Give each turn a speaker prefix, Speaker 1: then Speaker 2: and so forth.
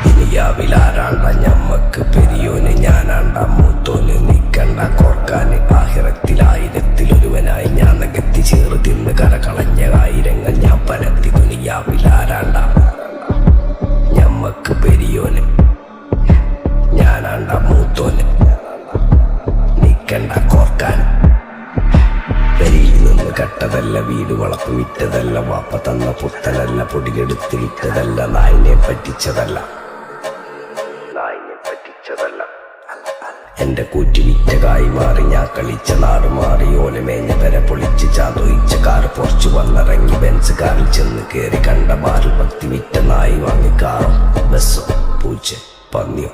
Speaker 1: ദുനിയാവിലാരാണ്ട ഞമ്മക്ക് പെരിയോന് ഞാനാണ്ട മൂത്തോന് നിക്കണ്ട കോർക്കാന് ആഹിറത്തിലായിരത്തിലൊരുവനായി ഞാൻ നകത്തി ചേറ് തിന്ന് കരകളഞ്ഞ ആയിരങ്ങൾ ഞാൻ പരത്തി. ദുനിയാവിലാരാണ്ട ഞമ്മക്ക് പെരിയോന് ഞാനാണ്ട മൂത്തോന് നിക്കണ്ട കോർക്കാൻ. പെരിയിൽ നിന്ന് കെട്ടതല്ല, വീട് വളപ്പ് വിറ്റതല്ല, വാപ്പ തന്ന പുത്തനല്ല, പൊടിയെടുത്ത് വിറ്റതല്ല, നായിനെ പറ്റിച്ചതല്ല. എന്റെ കൂറ്റി വിറ്റ കായി മാറി ഞാൻ കളിച്ച നാട് മാറി. ഓലമേഞ്ഞ പെര പൊളിച്ച് ചാതൊയിച്ച കാറ് പൊറച്ചു വന്നിറങ്ങി ബെൻസ് കാറിൽ ചെന്ന് കേറി. കണ്ട ബാറിൽ ഭക്തി വിറ്റ നായി വാങ്ങി കാറും ബസ്സും പൂച്ച പന്നിയോ